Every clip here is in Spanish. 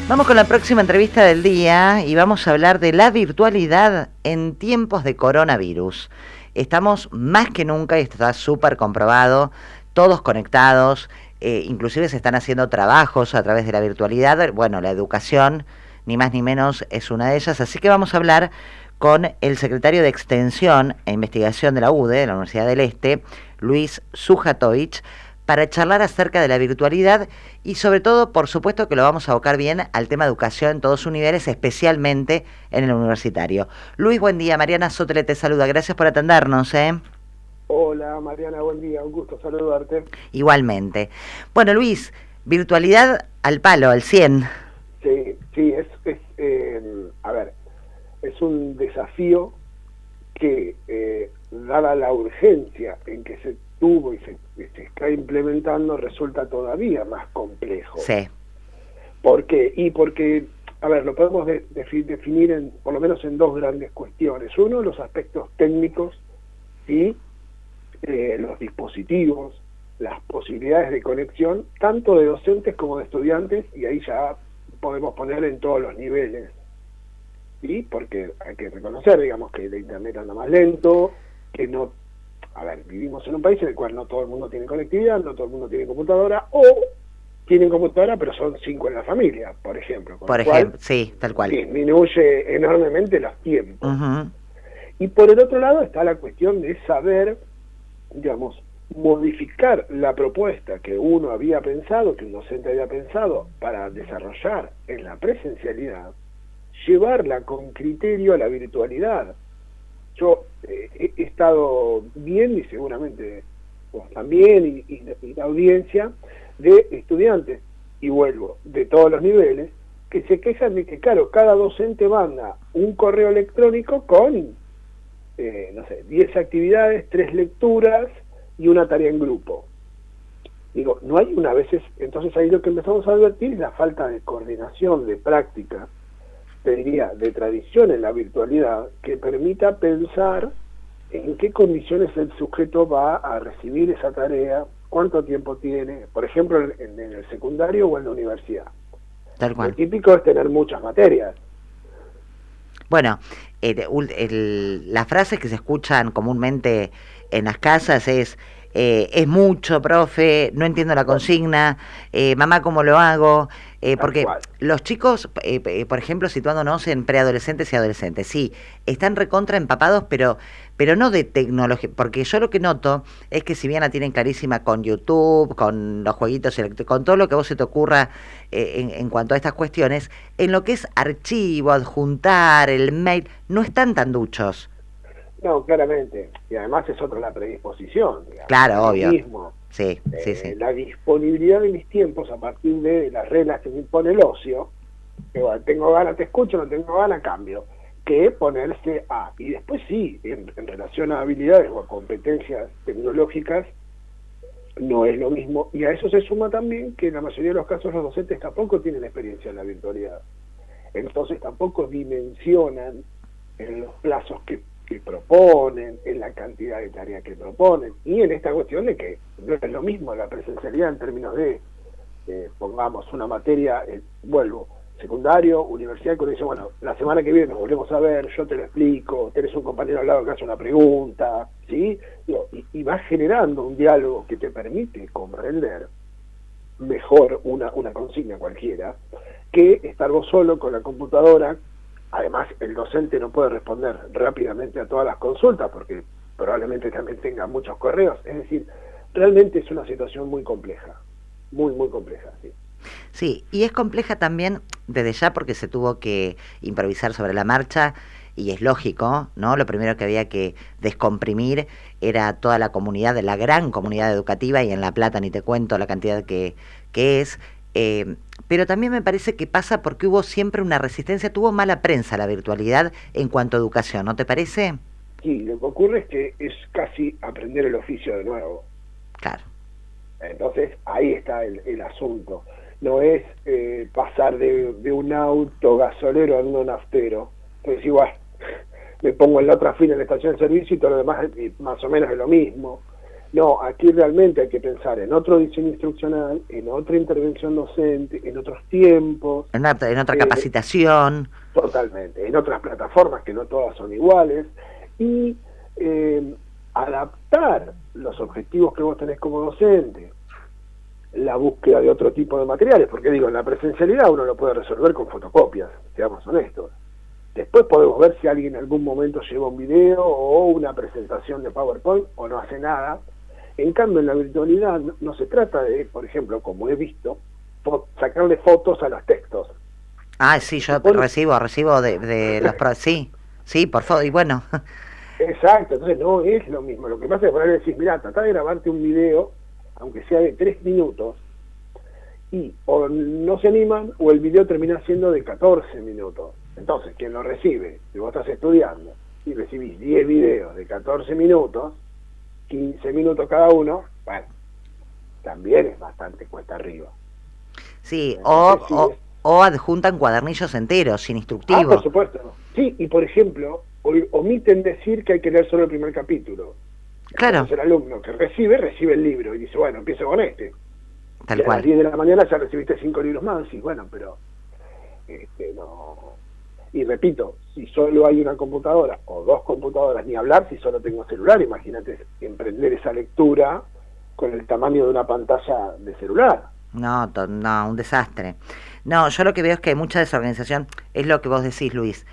Vamos con la próxima entrevista del día y vamos a hablar de la virtualidad en tiempos de coronavirus. Estamos más que nunca, y esto está súper comprobado, todos conectados, inclusive se están haciendo trabajos a través de la virtualidad. Bueno, la educación, ni más ni menos, es una de ellas. Así que vamos a hablar con el secretario de Extensión e Investigación de la UDE, de la Universidad del Este, Luis Sujatovich, para charlar acerca de la virtualidad y sobre todo, por supuesto que lo vamos a abocar bien al tema de educación en todos sus niveles, especialmente en el universitario. Luis, buen día. Mariana Sotele te saluda. Gracias por atendernos. Hola Mariana, buen día. Un gusto saludarte. Igualmente. Bueno, Luis, virtualidad al palo, al 100. Sí, a ver, es un desafío que, dada la urgencia en que se tuvo y se está implementando, resulta todavía más complejo. Sí. ¿Por qué? Porque, a ver, lo podemos definir por lo menos en dos grandes cuestiones. Uno, los aspectos técnicos, ¿sí? Los dispositivos, las posibilidades de conexión, tanto de docentes como de estudiantes, y ahí ya podemos poner en todos los niveles, ¿sí? Porque hay que reconocer, digamos, que el internet anda más lento, que no, a ver, vivimos en un país en el cual no todo el mundo tiene conectividad, no todo el mundo tiene computadora, o tienen computadora pero son 5 en la familia, por ejemplo. Por ejemplo, sí, tal cual. Disminuye enormemente los tiempos. Y por el otro lado está la cuestión de saber, digamos, modificar la propuesta que uno había pensado, que un docente había pensado para desarrollar en la presencialidad, llevarla con criterio a la virtualidad. Yo he estado viendo, y seguramente vos también, y la audiencia, de estudiantes, y vuelvo, de todos los niveles, que se quejan de que, claro, cada docente manda un correo electrónico con, 10 actividades, 3 lecturas y una tarea en grupo. Digo, no hay una, a veces, entonces ahí lo que empezamos a advertir es la falta de coordinación, de práctica, te diría, de tradición en la virtualidad, que permita pensar en qué condiciones el sujeto va a recibir esa tarea, cuánto tiempo tiene, por ejemplo, en el secundario o en la universidad. Tal cual. Lo típico es tener muchas materias. Bueno, las frases que se escuchan comúnmente en las casas es mucho, profe, no entiendo la consigna, mamá, ¿cómo lo hago? Porque los chicos, por ejemplo, situándonos en preadolescentes y adolescentes, sí, están recontra empapados, pero no de tecnología, porque yo lo que noto es que si bien la tienen clarísima con YouTube, con los jueguitos electrónicos, con todo lo que a vos se te ocurra en cuanto a estas cuestiones, en lo que es archivo, adjuntar, el mail, no están tan duchos. No, claramente. Y además es otra la predisposición. Digamos. Claro, obvio. Mismo. Sí, sí. La disponibilidad de mis tiempos a partir de las reglas que me impone el ocio, que bueno, tengo ganas, te escucho, no tengo ganas, cambio, que ponerse a. Y después sí, en relación a habilidades o a competencias tecnológicas, no es lo mismo. Y a eso se suma también que en la mayoría de los casos los docentes tampoco tienen experiencia en la virtualidad. Entonces tampoco dimensionan en los plazos que proponen, en la cantidad de tareas que proponen, y en esta cuestión de que no es lo mismo la presencialidad en términos de, pongamos una materia, vuelvo, secundario, universidad, que uno dice, bueno, la semana que viene nos volvemos a ver, yo te lo explico, tenés un compañero al lado que hace una pregunta, ¿sí? Y vas generando un diálogo que te permite comprender mejor una consigna cualquiera, que estar vos solo con la computadora. Además, el docente no puede responder rápidamente a todas las consultas porque probablemente también tenga muchos correos. Es decir, realmente es una situación muy compleja, muy compleja. Sí. Sí, y es compleja también desde ya porque se tuvo que improvisar sobre la marcha y es lógico, ¿no? Lo primero que había que descomprimir era toda la comunidad, la gran comunidad educativa, y en La Plata ni te cuento la cantidad que es. Pero también me parece que pasa porque hubo siempre una resistencia, tuvo mala prensa la virtualidad en cuanto a educación, ¿no te parece? Sí, lo que ocurre es que es casi aprender el oficio de nuevo. Claro. Entonces, ahí está el asunto. No es pasar de un auto gasolero a uno naftero. Entonces, igual, me pongo en la otra fila en la estación de servicio y todo lo demás más o menos es lo mismo. No, aquí realmente hay que pensar en otro diseño instruccional, en otra intervención docente, en otros tiempos. En otra eh, capacitación. Totalmente, en otras plataformas que no todas son iguales, y eh, adaptar los objetivos que vos tenés como docente, la búsqueda de otro tipo de materiales, porque digo, en la presencialidad uno lo puede resolver con fotocopias, seamos honestos. Después podemos ver si alguien en algún momento lleva un video o una presentación de PowerPoint o no hace nada. En cambio, en la virtualidad no se trata de, por ejemplo, como he visto, sacarle fotos a los textos. Ah, sí, Se yo supone. recibo de los sí, sí, por favor, y bueno, Exacto, entonces no es lo mismo. Lo que pasa es que por ahí decís, mira, tratá de grabarte un video, aunque sea de 3 minutos, y o no se animan o el video termina siendo de 14 minutos. Entonces, quien lo recibe, si vos estás estudiando y recibís 10 videos de 14 minutos, 15 minutos cada uno, bueno, también es bastante cuesta arriba. sí, Entonces sí es. o adjuntan cuadernillos enteros, sin Ah, por instructivo. supuesto. Sí, y por ejemplo, omiten decir que hay que leer solo el primer capítulo. Claro, Entonces el alumno que recibe el libro y dice, bueno, empiezo con este. tal Y a las cual. 10 de la mañana ya recibiste 5 libros más, y bueno, pero no. Y repito, si solo hay una computadora o 2 computadoras, ni hablar si solo tengo celular, imagínate emprender esa lectura con el tamaño de una pantalla de celular. No, no, un desastre. No, yo lo que veo es que hay mucha desorganización, es lo que vos decís, Luis.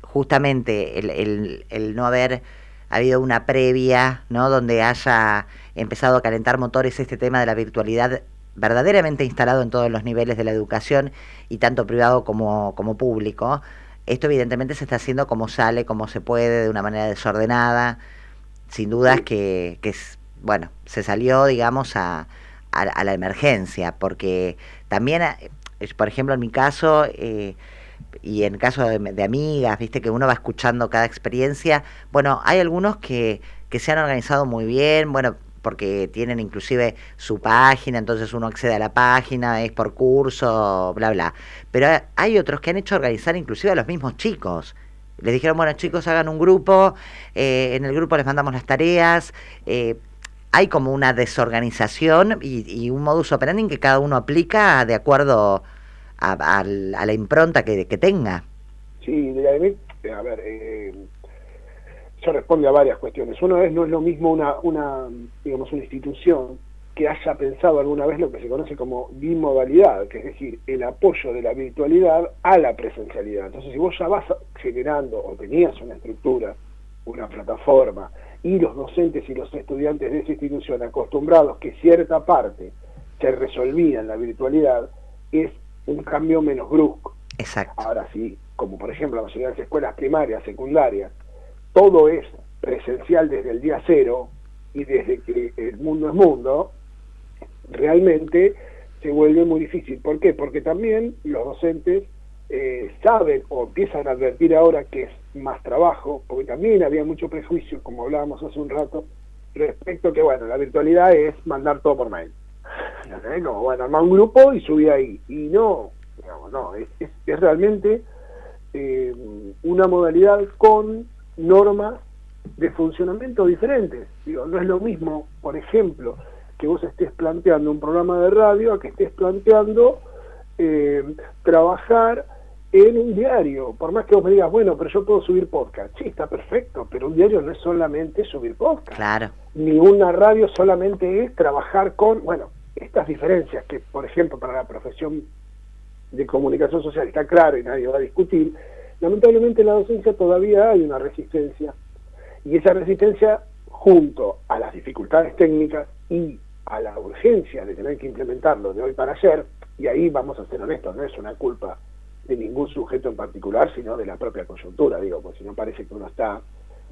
Justamente el no haber habido una previa, ¿no? Donde haya empezado a calentar motores este tema de la virtualidad verdaderamente instalado en todos los niveles de la educación y tanto privado como público. Esto evidentemente se está haciendo como sale, como se puede, de una manera desordenada. Sin dudas Sí, bueno, se salió, digamos, a la emergencia, porque también, por ejemplo, en mi caso, y en caso de amigas, viste que uno va escuchando cada experiencia, bueno, hay algunos que se han organizado muy bien, bueno, porque tienen inclusive su página, entonces uno accede a la página, es por curso, bla, bla. Pero hay otros que han hecho organizar inclusive a los mismos chicos. Les dijeron, bueno, chicos, hagan un grupo, en el grupo les mandamos las tareas, hay como una desorganización y un modus operandi que cada uno aplica de acuerdo a la impronta que tenga. sí, a ver, eso responde a varias cuestiones. Una vez no es lo mismo digamos, una institución que haya pensado alguna vez lo que se conoce como bimodalidad, que es decir, el apoyo de la virtualidad a la presencialidad. Entonces, si vos ya vas generando o tenías una estructura, una plataforma, y los docentes y los estudiantes de esa institución acostumbrados que cierta parte se resolvía en la virtualidad, es un cambio menos brusco. Exacto. Ahora sí, como por ejemplo la mayoría de las escuelas primarias, secundarias, todo es presencial desde el día cero y desde que el mundo es mundo, realmente se vuelve muy difícil. ¿Por qué? Porque también los docentes saben o empiezan a advertir ahora que es más trabajo, porque también había mucho prejuicio, como hablábamos hace un rato, respecto a que, bueno, la virtualidad es mandar todo por mail. Como, bueno, armar un grupo y subir ahí. Y no, digamos, no, es realmente una modalidad con normas de funcionamiento diferentes. Digo, no es lo mismo, por ejemplo, que vos estés planteando un programa de radio a que estés planteando trabajar en un diario. Por más que vos me digas, bueno, pero yo puedo subir podcast. Sí, está perfecto, pero un diario no es solamente subir podcast. Claro. Ni una radio solamente es trabajar con, bueno, estas diferencias que, por ejemplo, para la profesión de comunicación social está claro y nadie va a discutir. Lamentablemente en la docencia todavía hay una resistencia, y esa resistencia, junto a las dificultades técnicas y a la urgencia de tener que implementarlo de hoy para ayer, y ahí vamos a ser honestos, no es una culpa de ningún sujeto en particular, sino de la propia coyuntura, digo, porque si no parece que uno está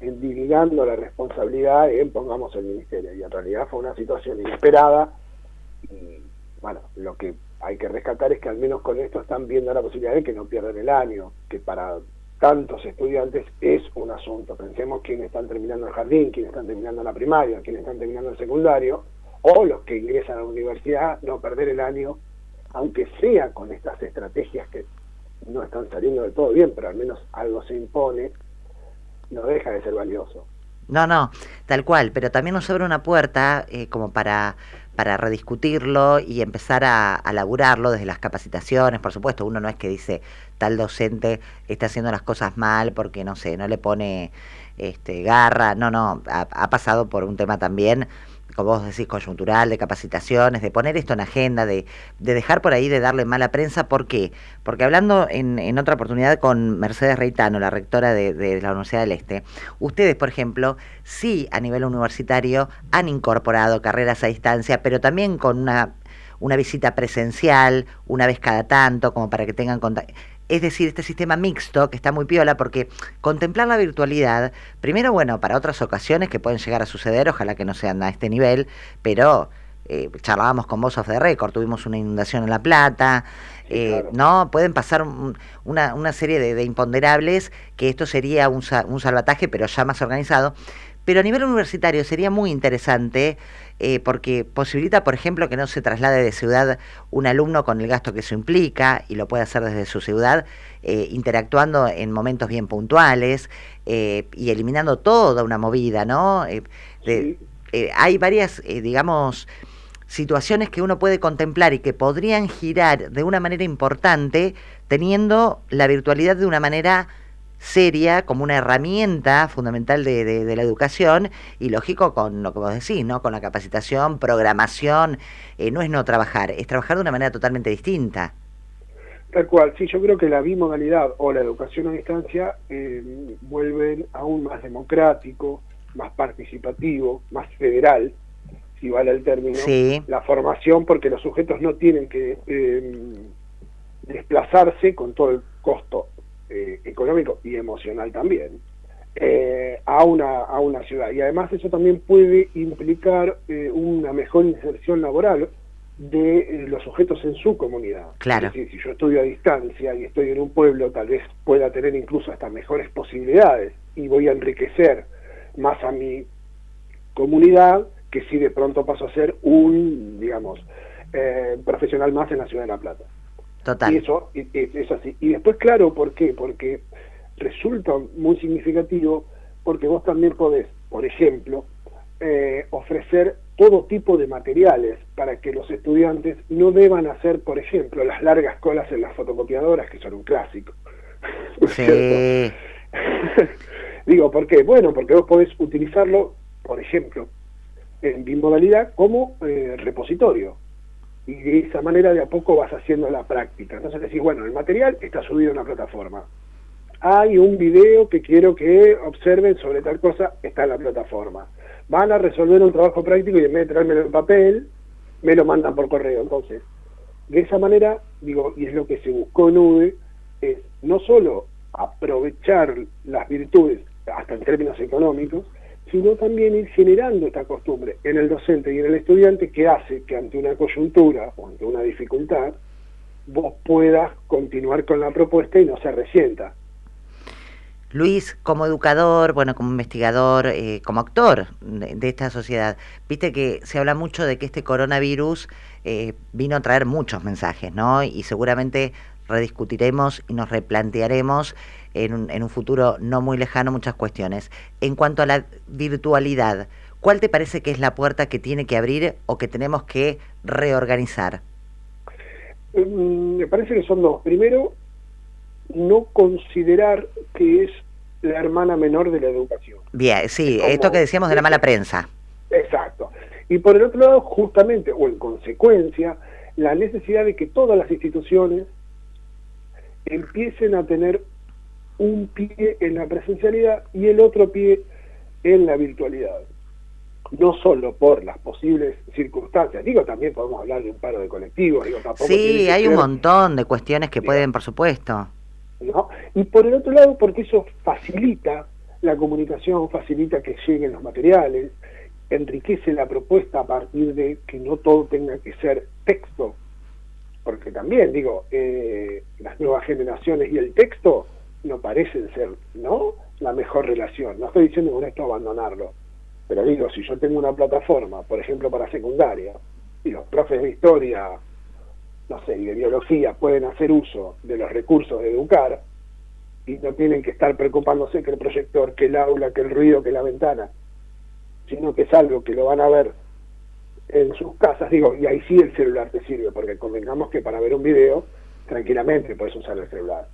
dividando la responsabilidad en, pongamos, el ministerio, y en realidad fue una situación inesperada, y bueno, lo que hay que rescatar es que al menos con esto están viendo la posibilidad de que no pierdan el año, que para tantos estudiantes es un asunto. Pensemos quiénes están terminando el jardín, quiénes están terminando la primaria, quiénes están terminando el secundario, o los que ingresan a la universidad, no perder el año, aunque sea con estas estrategias que no están saliendo del todo bien, pero al menos algo se impone, no deja de ser valioso. No, no, tal cual, pero también nos abre una puerta como para rediscutirlo y empezar a laburarlo desde las capacitaciones, por supuesto. Uno no es que dice tal docente está haciendo las cosas mal porque, no sé, no le pone garra. No, no, ha pasado por un tema también, como vos decís, coyuntural, de capacitaciones, de poner esto en agenda, de dejar por ahí de darle mala prensa. ¿Por qué? Porque hablando en otra oportunidad con Mercedes Reitano, la rectora de la Universidad del Este, ustedes, por ejemplo, sí a nivel universitario han incorporado carreras a distancia, pero también con una visita presencial, una vez cada tanto, como para que tengan contacto. Es decir, este sistema mixto que está muy piola porque contemplar la virtualidad, primero, bueno, para otras ocasiones que pueden llegar a suceder, ojalá que no sean a este nivel, pero charlábamos con vos off the record, tuvimos una inundación en La Plata, Sí, claro. no, pueden pasar una serie de imponderables que esto sería un salvataje, pero ya más organizado. Pero a nivel universitario sería muy interesante porque posibilita, por ejemplo, que no se traslade de ciudad un alumno con el gasto que eso implica y lo puede hacer desde su ciudad, interactuando en momentos bien puntuales y eliminando toda una movida, ¿no? De, Sí, hay varias, digamos, situaciones que uno puede contemplar y que podrían girar de una manera importante teniendo la virtualidad de una manera seria como una herramienta fundamental de la educación y lógico con lo que vos decís, ¿no? Con la capacitación, programación, no es no trabajar, es trabajar de una manera totalmente distinta. tal cual. Sí, yo creo que la bimodalidad o la educación a distancia vuelven aún más democrático, más participativo, más federal, si vale el término, Sí, la formación, porque los sujetos no tienen que desplazarse con todo el costo económico y emocional también a una ciudad. Y además eso también puede implicar una mejor inserción laboral de los sujetos en su comunidad. Es claro. decir, si yo estudio a distancia y estoy en un pueblo, tal vez pueda tener incluso hasta mejores posibilidades y voy a enriquecer más a mi comunidad que si de pronto paso a ser un, digamos, profesional más en la ciudad de La Plata. Y Total. eso es así. Y después, claro, ¿por qué? Porque resulta muy significativo porque vos también podés, por ejemplo, ofrecer todo tipo de materiales para que los estudiantes no deban hacer, por ejemplo, las largas colas en las fotocopiadoras, que son un clásico. ¿No es cierto? Sí, Digo, ¿por qué? Bueno, porque vos podés utilizarlo, por ejemplo, en bimodalidad como repositorio. Y de esa manera de a poco vas haciendo la práctica. Entonces decís, bueno, el material está subido a una plataforma. Hay un video que quiero que observen sobre tal cosa, está en la plataforma. Van a resolver un trabajo práctico y en vez de traérmelo en papel, me lo mandan por correo. Entonces, de esa manera, digo, y es lo que se buscó en UDE, es no solo aprovechar las virtudes, hasta en términos económicos, sino también ir generando esta costumbre en el docente y en el estudiante que hace que ante una coyuntura o ante una dificultad vos puedas continuar con la propuesta y no se resienta. Luis, como educador, bueno, como investigador, como actor de esta sociedad, viste que se habla mucho de que este coronavirus vino a traer muchos mensajes, ¿no? Y seguramente rediscutiremos y nos replantearemos en un futuro no muy lejano muchas cuestiones. En cuanto a la virtualidad, ¿cuál te parece que es la puerta que tiene que abrir o que tenemos que reorganizar? Me parece que son dos. Primero, no considerar que es la hermana menor de la educación. Bien, Es sí, esto que como, decíamos de la mala prensa. exacto. Y por el otro lado, justamente, o en consecuencia, la necesidad de que todas las instituciones empiecen a tener un pie en la presencialidad y el otro pie en la virtualidad. No solo por las posibles circunstancias, digo, también podemos hablar de un paro de colectivos, digo, tampoco tiene Sí, que hay un ser, montón de cuestiones que digo, pueden, por supuesto. ¿no? Y por el otro lado, porque eso facilita la comunicación, facilita que lleguen los materiales, enriquece la propuesta a partir de que no todo tenga que ser texto, porque también, digo, las nuevas generaciones y el texto no parecen ser, ¿no?, la mejor relación. No estoy diciendo con esto abandonarlo, pero digo, si yo tengo una plataforma, por ejemplo, para secundaria, y los profes de historia, no sé, y de biología pueden hacer uso de los recursos de Educar, y no tienen que estar preocupándose que el proyector, que el aula, que el ruido, que la ventana, sino que es algo que lo van a ver en sus casas, digo, y ahí sí el celular te sirve, porque convengamos que para ver un video, tranquilamente puedes usar el celular.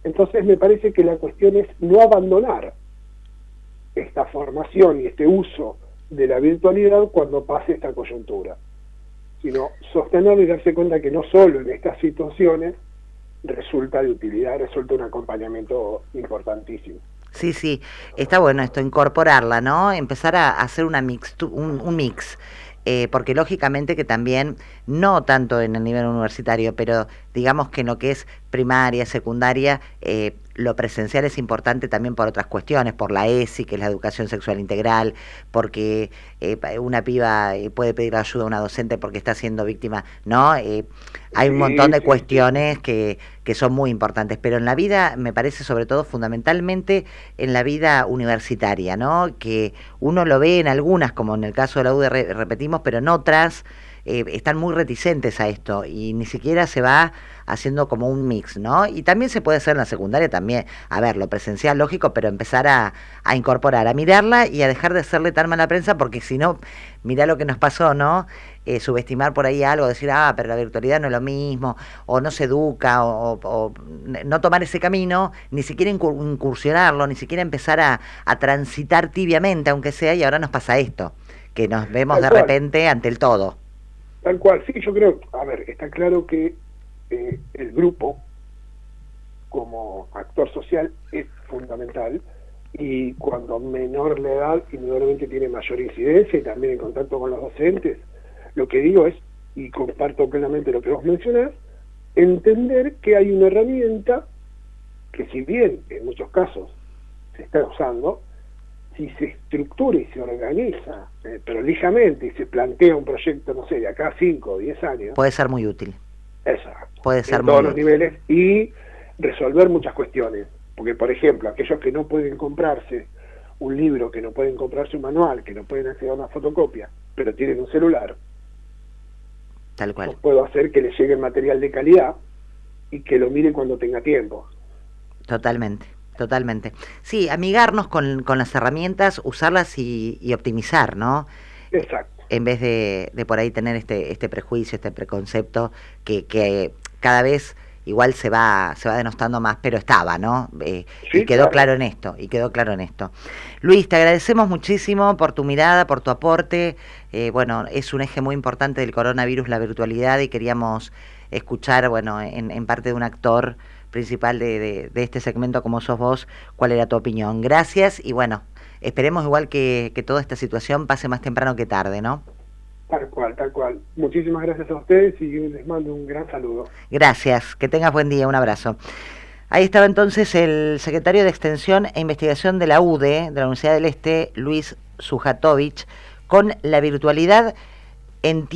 Entonces me parece que la cuestión es no abandonar esta formación y este uso de la virtualidad cuando pase esta coyuntura, sino sostenerlo y darse cuenta que no solo en estas situaciones resulta de utilidad, resulta un acompañamiento importantísimo. Sí, sí, está bueno esto, incorporarla, ¿no? Empezar a hacer un mix, porque lógicamente que también, no tanto en el nivel universitario, pero digamos que en lo que es primaria, secundaria, lo presencial es importante también por otras cuestiones, por la ESI, que es la educación sexual integral, porque una piba puede pedir ayuda a una docente porque está siendo víctima, ¿no? Hay un montón de cuestiones que son muy importantes, pero en la vida, me parece sobre todo fundamentalmente en la vida universitaria, ¿no? Que uno lo ve en algunas, como en el caso de la UD, repetimos, pero en otras están muy reticentes a esto y ni siquiera se va haciendo como un mix, ¿no? Y también se puede hacer en la secundaria también, a ver, lo presencial, lógico, pero empezar a incorporar, a mirarla y a dejar de hacerle tan mala prensa, porque si no, mirá lo que nos pasó, ¿no? Subestimar por ahí algo, decir, pero la virtualidad no es lo mismo, o no se educa, o no tomar ese camino, ni siquiera incursionarlo, ni siquiera empezar a transitar tibiamente, aunque sea, y ahora nos pasa esto, que nos vemos de repente ante el todo. Tal cual, sí, yo creo, a ver, está claro que el grupo como actor social es fundamental, y cuando menor la edad, indudablemente tiene mayor incidencia, y también en contacto con los docentes. Lo que digo es, y comparto plenamente lo que vos mencionás, entender que hay una herramienta que, si bien en muchos casos se está usando, si se estructura y se organiza prolijamente y se plantea un proyecto, no sé, de acá a 5 o 10 años... Puede ser muy útil. Exacto. Puede ser en todos los niveles, y resolver muchas cuestiones. Porque, por ejemplo, aquellos que no pueden comprarse un libro, que no pueden comprarse un manual, que no pueden acceder a una fotocopia, pero tienen un celular, tal cual, yo puedo hacer que les llegue el material de calidad y que lo mire cuando tenga tiempo. Totalmente. Totalmente. Sí, amigarnos con las herramientas, usarlas y optimizar, ¿no? Exacto. En vez de por ahí tener este prejuicio, este preconcepto que cada vez igual se va denostando más, pero estaba, ¿no? Sí, y quedó claro en esto, Luis, te agradecemos muchísimo por tu mirada, por tu aporte. Bueno, es un eje muy importante del coronavirus, la virtualidad, y queríamos escuchar, bueno, en parte de un actor principal de este segmento como sos vos, cuál era tu opinión. Gracias, y bueno, esperemos igual que toda esta situación pase más temprano que tarde, ¿no? Tal cual, tal cual. Muchísimas gracias a ustedes y les mando un gran saludo. Gracias, que tengas buen día, un abrazo. Ahí estaba entonces el secretario de Extensión e Investigación de la UDE, de la Universidad del Este, Luis Sujatovich, con la virtualidad en